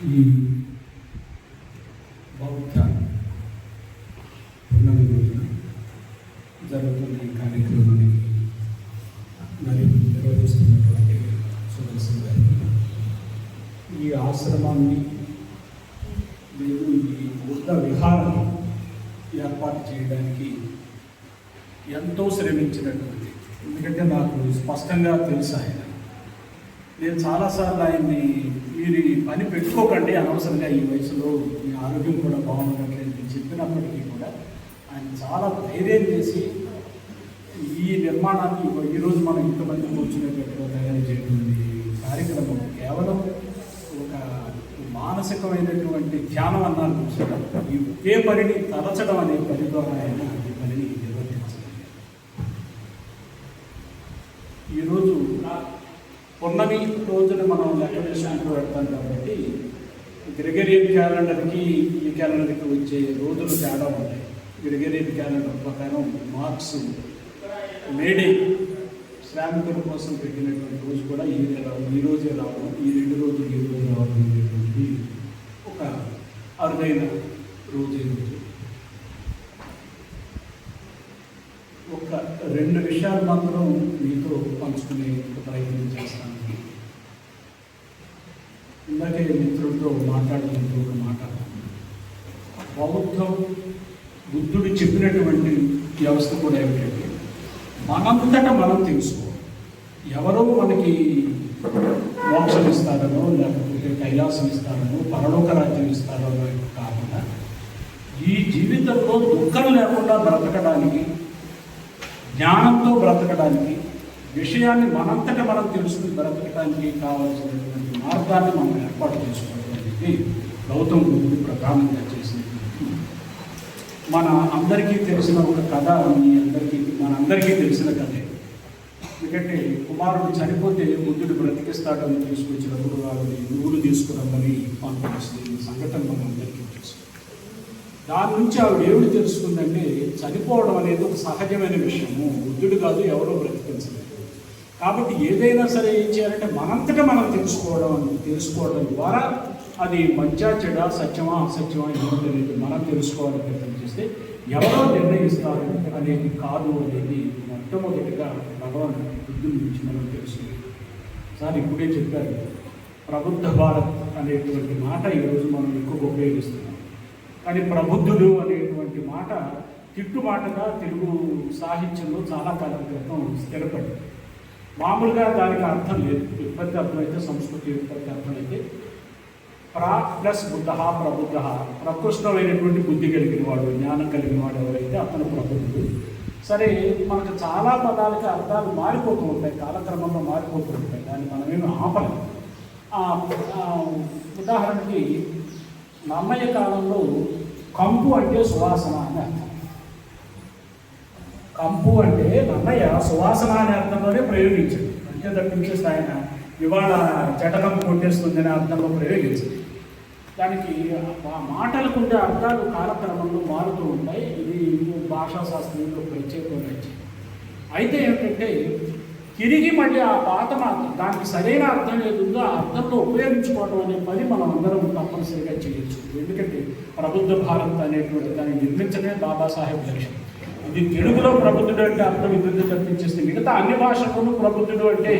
ఈ బౌద్ధ పున్నమి రోజున జరుగుతున్న ఈ కార్యక్రమానికి మరి నిర్వహిస్తున్నటువంటి సుదర్శన్ గారికి, ఈ ఆశ్రమాన్ని నేను ఈ బుద్ధ విహారం ఏర్పాటు చేయడానికి ఎంతో శ్రమించినటువంటి, ఎందుకంటే నాకు స్పష్టంగా తెలుసు ఆయన. నేను చాలాసార్లు ఆయన్ని మీరు ఈ పని పెట్టుకోకండి అనవసరంగా, ఈ వయసులో మీ ఆరోగ్యం కూడా బాగుండట్లేదు అని చెప్పినప్పటికీ కూడా ఆయన చాలా ధైర్యం చేసి ఈ నిర్మాణాన్ని ఈరోజు మనం ఇంతమంది కూర్చునేటట్టుగా తయారు చేయడం కార్యక్రమం కేవలం ఒక మానసికమైనటువంటి ధ్యానం అన్నారు చూసారా, ఈ ఒకే పనిని తలచడం అనే పని ద్వారా ఆయన ఈ పనిని నిర్వర్తించారు. ఈరోజు పున్నమి రోజున మనం లెక్క వేసుకుంటూ పెడతాం కాబట్టి గ్రెగరియన్ క్యాలెండర్కి ఈ క్యాలెండర్కి వచ్చే రోజులు తేడా ఉంటాయి. గ్రెగరియన్ క్యాలెండర్ ప్రకారం మార్క్స్ మేడే శ్రామికుల కోసం పెట్టినటువంటి రోజు కూడా ఈ రోజే రావడం, ఈ 2 రోజులు ఈ రోజు రావడం అనేటువంటి ఒక అరుదైన రోజు. ఒక 2 విషయాలు మాత్రం మీతో పంచుకునే ప్రయత్నం చేస్తాను. ఇందాకే మిత్రులతో మాట్లాడుకుంటూ ఒక మాట, బౌద్ధం బుద్ధుడు చెప్పినటువంటి వ్యవస్థ కూడా ఏమిటంటే మనంతటా మనం తెలుసుకోవాలి. ఎవరో మనకి మోక్షం ఇస్తారనో, లేకపోతే కైలాసం ఇస్తారనో, పరలోక రాజ్యం ఇస్తారనో కాకుండా ఈ జీవితంలో దుఃఖం లేకుండా బ్రతకడానికి, జ్ఞానంతో బ్రతకడానికి, విషయాన్ని మనంతటా మనం తెలుసుకుని బ్రతకడానికి కావాల్సినటువంటి మార్గాన్ని మనం ఏర్పాటు చేసుకోవడం అనేది గౌతమ బుద్ధుడు ప్రధానంగా చేసినటువంటి మన అందరికీ తెలిసిన ఒక కథ. మనందరికీ తెలిసిన కథే. ఎందుకంటే కుమారుడు చనిపోతే బుద్ధుడు బ్రతికిస్తాడని తీసుకొచ్చినప్పుడు వాళ్ళని నువ్వులు తీసుకురమ్మని పంపించిన సంఘటన మన అందరికీ తెలుసు. దాని నుంచి ఆవిడ ఏమిటి తెలుసుకుందంటే చనిపోవడం అనేది ఒక సహజమైన విషయము, బుద్ధుడు కాదు ఎవరో బ్రతికించలేదు. కాబట్టి ఏదైనా సరే ఏం చేయాలంటే మనంతటా మనం తెలుసుకోవడం ద్వారా అది మంచా చెడా, సత్యమా అసత్యమా ఏమిటనేది మనం తెలుసుకోవాలని ప్రయత్నం చేస్తే ఎవరో నిర్ణయిస్తారు అనేది కాదు అనేది మొట్టమొదటిగా భగవాన్ బుద్ధుడి నుంచి మనం తెలుసుకుంది. సార్ ఇప్పుడే చెప్పారు, ప్రబుద్ధ భారత్ అనేటువంటి మాట ఈరోజు మనం ఎక్కువగా ఉపయోగిస్తున్నాం. కానీ ప్రబుద్ధుడు అనేటువంటి మాట తిట్టుమాటగా తెలుగు సాహిత్యంలో చాలా కాలం క్రితం స్థిరపడింది. మామూలుగా దానికి అర్థం లేదు. ఉత్పత్తి అర్థమైతే, సంస్కృతి ఉత్పత్తి అర్థమైతే ప్లస్ బుద్ధ ప్రబుద్ధ, ప్రకృష్టమైనటువంటి బుద్ధి కలిగిన వాడు, జ్ఞానం కలిగిన వాడు ఎవరైతే అతను ప్రబుద్ధుడు. సరే, మనకు చాలా పదాలకి అర్థాలు మారిపోతూ ఉంటాయి, కాలక్రమంలో మారిపోతూ ఉంటాయి, దాన్ని మనమేమి ఆపలేము. ఉదాహరణకి నన్నయ్య కాలంలో కంపు అంటే సువాసన అని అర్థం. కంపు అంటే నన్నయ్య సువాసన అనే అర్థంలోనే ప్రయోగించాడు. అంటే తప్పించేసి ఆయన ఇవాళ జటకంపు కొట్టేస్తుంది అనే అర్థంలో ప్రయోగించాడు. దానికి మాటలకు ఉండే అర్థాలు కాలక్రమంలో మారుతూ ఉంటాయి. ఇది భాషా శాస్త్రంలో ప్రత్యేకంగా వచ్చింది. అయితే ఏమిటంటే తిరిగి మళ్ళీ ఆ పాత మాత్రం దానికి సరైన అర్థం ఏదుందో ఆ అర్థంలో ఉపయోగించుకోవడం అనే పని మనం అందరం తప్పనిసరిగా చేయొచ్చు. ఎందుకంటే ప్రబుద్ధ భారత్ అనేటువంటి దాన్ని నిర్మించడమే బాబాసాహెబ్ లక్ష్యం. ఇది తెలుగులో ప్రబుద్ధుడు అంటే అర్థం ఇద్దరు తప్పించేస్తే మిగతా అన్ని భాషల్లోనూ ప్రబుద్ధుడు అంటే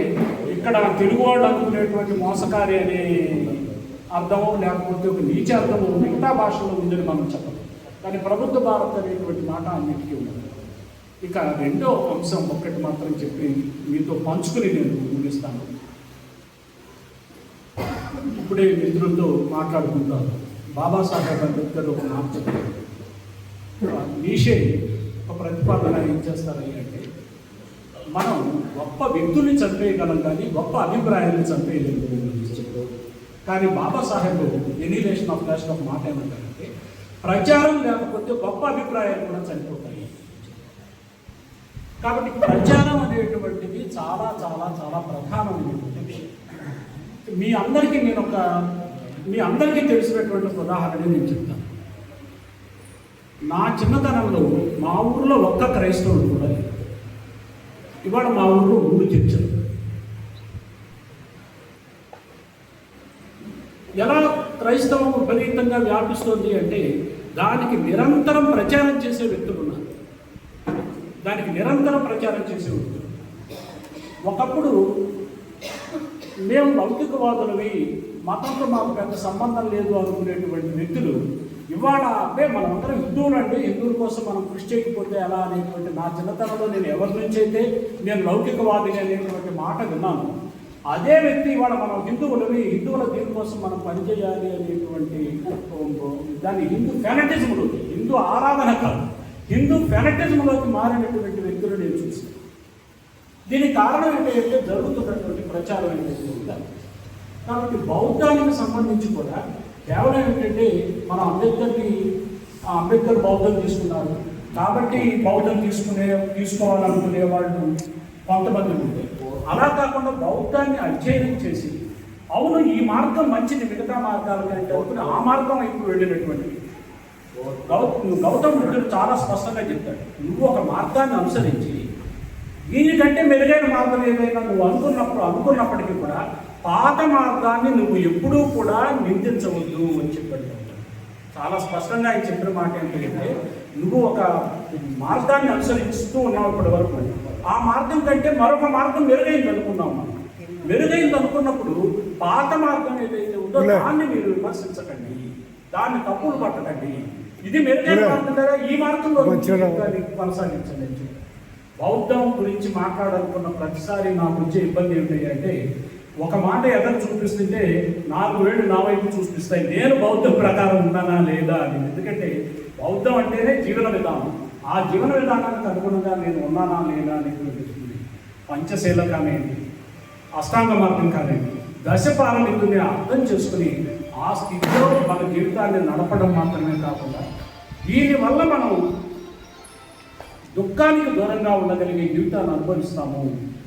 ఇక్కడ తెలుగు వాళ్ళు అనుకునేటువంటి మోసకారి అనే అర్థము, లేకపోతే ఒక నీచ అర్థము మిగతా భాషలో ఉందని మనం చెప్పదు. కానీ ప్రబుద్ధ భారత్ అనేటువంటి మాట అన్నిటికీ ఉండదు. ఇక 2వ అంశం ఒక్కటి మాత్రం చెప్పి మీతో పంచుకుని నేను ముగిస్తాను. ఇప్పుడే మిత్రులతో మాట్లాడుకుంటాను. బాబాసాహెబ్ అంబేద్కర్ ఒక మాట చెప్పారు. నీషే ఒక ప్రతిపాదన ఏం చేస్తారని అంటే, మనం గొప్ప వ్యక్తుల్ని చంపేయగలం కానీ గొప్ప అభిప్రాయాన్ని చంపేయలేము చెప్పారు. కానీ బాబాసాహెబ్ ఎనిలేషన్ ఆఫ్ లాస్ట్ ఒక మాట ఏమంటారంటే, ప్రచారం లేకపోతే గొప్ప అభిప్రాయాలు కూడా చనిపోతాయి. కాబట్టి ప్రచారం అనేటువంటిది చాలా చాలా చాలా ప్రధానమైనటువంటి విషయం. మీ అందరికీ తెలిసినటువంటి ఒక ఉదాహరణ నేను చెప్తాను. నా చిన్నతనంలో మా ఊరిలో ఒక్క క్రైస్తవుడు కూడా లేదు. ఇవాళ మా ఊరిలో 3 చర్చలు. ఎలా క్రైస్తవం విపరీతంగా వ్యాపిస్తుంది అంటే దానికి నిరంతరం ప్రచారం చేసే వ్యక్తులు ఉన్నారు. దానికి నిరంతరం ప్రచారం చేసే వ్యక్తులు. ఒకప్పుడు మేము లౌకికవాదులవి, మతంతో మాకు పెద్ద సంబంధం లేదు అనుకునేటువంటి వ్యక్తులు ఇవాళ అబ్బే మనమందరం హిందువులు అంటే హిందువుల కోసం మనం కృషి చేయకపోతే ఎలా అనేటువంటి నా చిన్నతనంలో నేను ఎవరి నుంచి అయితే నేను లౌకికవాది అనేటువంటి మాట విన్నాను, అదే వ్యక్తి ఇవాళ మనం హిందువులవి, హిందువుల దీనికోసం మనం పనిచేయాలి అనేటువంటి దాన్ని హిందూ ఫెనటిజంలోకి, హిందూ ఆరాధన కాదు, హిందూ ఫెనటిజంలోకి మారినటువంటి వ్యక్తులు నేను చూసాను. దీనికి కారణం ఏంటంటే జరుగుతున్నటువంటి ప్రచారం ఏంటంటే ఉండాలి. కాబట్టి బౌద్ధానికి సంబంధించి కూడా కేవలం ఏంటంటే మన అంబేద్కర్ బౌద్ధం తీసుకున్నారు కాబట్టి బౌద్ధం తీసుకోవాలనుకునే వాళ్ళు కొంతమంది ఉంటే, అలా కాకుండా బౌద్ధాన్ని అధ్యయనం చేసి అవును ఈ మార్గం మంచిది మిగతా మార్గాల కంటే అనుకుని ఆ మార్గం వైపు వెళ్ళినటువంటి గౌతమ బుద్ధుడు చాలా స్పష్టంగా చెప్తాడు, నువ్వు ఒక మార్గాన్ని అనుసరించి దీనికంటే మెరుగైన మార్గం ఏదైనా నువ్వు అనుకున్నప్పటికీ కూడా పాత మార్గాన్ని నువ్వు ఎప్పుడూ కూడా నిందించవద్దు అని చెప్పాడు. చాలా స్పష్టంగా ఆయన చెప్పిన మాట ఏంటంటే, నువ్వు ఒక మార్గాన్ని అనుసరిస్తూ ఉన్నావు ఇప్పటి వరకు, ఆ మార్గం కంటే మరొక మార్గం మెరుగైంది అనుకున్నావు. మనం మెరుగైంది అనుకున్నప్పుడు పాత మార్గం ఏదైతే ఉందో దాన్ని మీరు విమర్శించకండి, దాన్ని తప్పులు పట్టకండి, ఇది మెరుగైన మార్గం కదా, ఈ మార్గంలో కొనసాగించండి అని చెప్పి. బౌద్ధం గురించి మాట్లాడాలనుకున్న ప్రతిసారి నాకు వచ్చే ఇబ్బంది ఏంటి అంటే, ఒక మాట ఎదురు చూపిస్తుంటే 4 వేళ్ళు నా వైపు చూపిస్తాయి, నేను బౌద్ధం ప్రకారం ఉన్నానా లేదా అని. ఎందుకంటే బౌద్ధం అంటేనే జీవన విధానం, ఆ జీవన విధానానికి అనుగుణంగా నేను ఉన్నానా లేదా అనేది పంచశీల కానివ్వండి, అష్టాంగ మార్గం కానివ్వండి, దశపారమితుని అర్థం చేసుకుని ఆ స్థితిలో మన జీవితాన్ని నడపడం మాత్రమే కాకుండా దీనివల్ల మనం దుఃఖానికి దూరంగా ఉండగలిగే జీవితాన్ని అనుభవిస్తాము.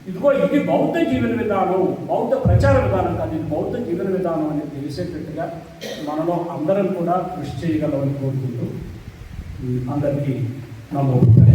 ఇదిగో ఇది బౌద్ధ జీవన విధానం, బౌద్ధ ప్రచార విధానం కాదు, ఇది బౌద్ధ జీవన విధానం అనేది తెలిసేటట్టుగా మనలో అందరం కూడా కృషి చేయగలమని కోరుకుంటూ అందరికీ నమ్మకం.